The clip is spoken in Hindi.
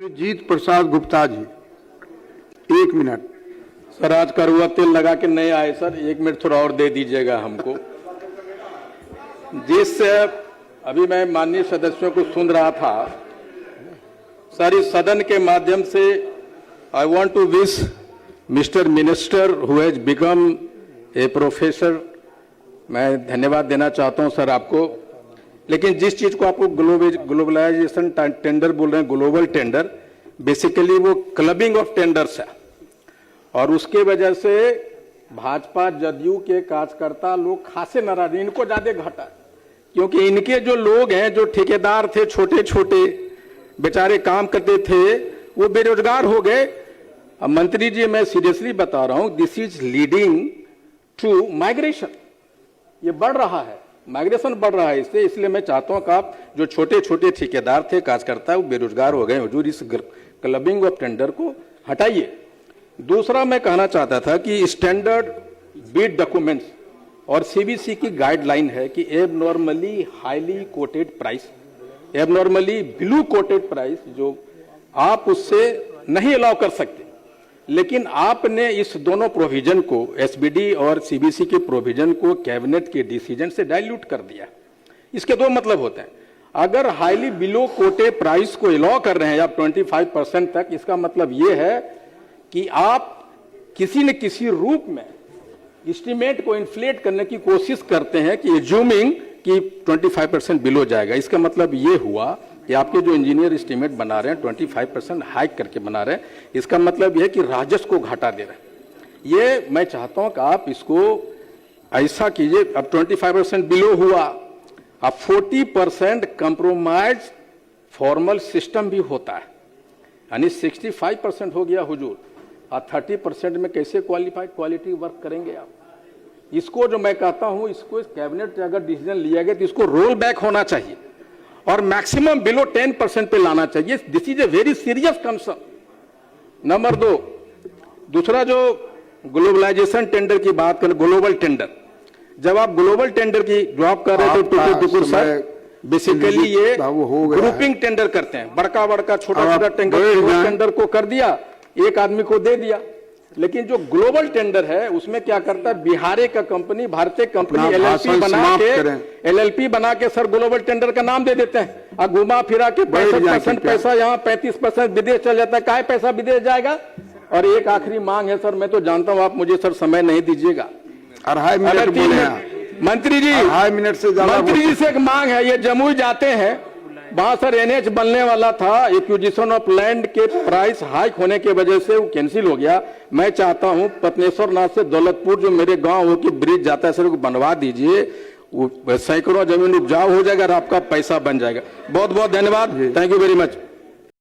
जीत प्रसाद गुप्ता जी, 1 मिनट। सर आज कड़वा तेल लगा के नहीं आए सर, 1 मिनट थोड़ा और दे दीजिएगा हमको। जिस अभी मैं माननीय सदस्यों को सुन रहा था सर, इस सदन के माध्यम से I want to wish mister minister who has become a professor, मैं धन्यवाद देना चाहता हूं सर आपको। लेकिन जिस चीज को आपको ग्लोबलाइजेशन टेंडर बोल रहे हैं, ग्लोबल टेंडर, बेसिकली वो क्लबिंग ऑफ टेंडर्स है और उसके वजह से भाजपा जदयू के कार्यकर्ता लोग खासे नाराज, इनको ज्यादा घटा क्योंकि इनके जो लोग हैं, जो ठेकेदार थे, छोटे छोटे बेचारे काम करते थे, वो बेरोजगार हो गए। अब मंत्री जी मैं सीरियसली बता रहा हूं, this is leading to migration, ये बढ़ रहा है, माइग्रेशन बढ़ रहा है इससे। इसलिए मैं चाहता हूं कि आप जो छोटे छोटे ठेकेदार थे, कार्यकर्ता, वो बेरोजगार हो गए, हुजूर इस क्लबिंग ऑफ टेंडर को हटाइए। दूसरा मैं कहना चाहता था कि स्टैंडर्ड बिड डॉक्यूमेंट्स और सीबीसी की गाइडलाइन है कि abnormally highly coated price, abnormally below coated price जो आप उससे नहीं अलाउ कर सकते। लेकिन आपने इस दोनों प्रोविजन को, एसबीडी और सीबीसी के प्रोविजन को कैबिनेट के डिसीजन से डाइल्यूट कर दिया। इसके दो मतलब होते हैं, अगर हाईली बिलो कोटेड प्राइस को अलाउ कर रहे हैं या 25% तक, इसका मतलब यह है कि आप किसी न किसी रूप में एस्टीमेट को इन्फ्लेट करने की कोशिश करते हैं कि एज्यूमिंग कि 25% बिलो जाएगा। इसका मतलब ये हुआ कि आपके जो इंजीनियर एस्टीमेट बना रहे हैं 25% हाइक करके बना रहे हैं, इसका मतलब यह है कि राजस्व को घटा दे रहे हैं। ये मैं चाहता हूं कि आप इसको ऐसा कीजिए, अब 25% बिलो हुआ, अब 40% कंप्रोमाइज फॉर्मल सिस्टम भी होता है, यानी 65% हो गया हुजूर, और 30% में कैसे क्वालिफाइड क्वालिटी वर्क करेंगे आप? इसको जो मैं कहता हूं, इसको कैबिनेट से अगर डिसीजन लिया गया तो इसको रोल बैक होना चाहिए और मैक्सिमम बिलो 10% पे लाना चाहिए। This is a very serious concern. Number 2, दूसरा जो ग्लोबलाइजेशन टेंडर की बात करें, ग्लोबल टेंडर, जब आप ग्लोबल टेंडर की जो आप कर रहे थे टुकुर सर, बेसिकली ये ग्रुपिंग टेंडर करते हैं, बड़का बड़का छोटा छोटा टेंडर को कर दिया, एक आदमी को दे दिया। लेकिन जो ग्लोबल टेंडर है उसमें क्या करता है, बिहार का कंपनी, भारतीय कंपनी एलएलपी बना के सर ग्लोबल टेंडर का नाम दे देते हैं, और घुमा फिरा के 65% पैसा यहाँ, 35% विदेश चल जाता है। क्या पैसा विदेश जाएगा? और एक आखिरी मांग है सर, मैं तो जानता हूं आप मुझे सर समय नहीं दीजिएगा, 2.5 मिनट मंत्री जी, 2.5 मिनट से मंत्री जी से एक मांग है, ये जमुई जाते हैं, वहां सर एनएच बनने वाला था, एक्विजिशन ऑफ लैंड के प्राइस हाइक होने की वजह से वो कैंसिल हो गया। मैं चाहता हूं पत्नेश्वर नाथ से दौलतपुर जो मेरे गांव हो के ब्रिज जाता है सर, वो बनवा दीजिए, वो सैकड़ों जमीन उपजाऊ हो जाएगा और आपका पैसा बन जाएगा। बहुत बहुत धन्यवाद, थैंक यू वेरी मच।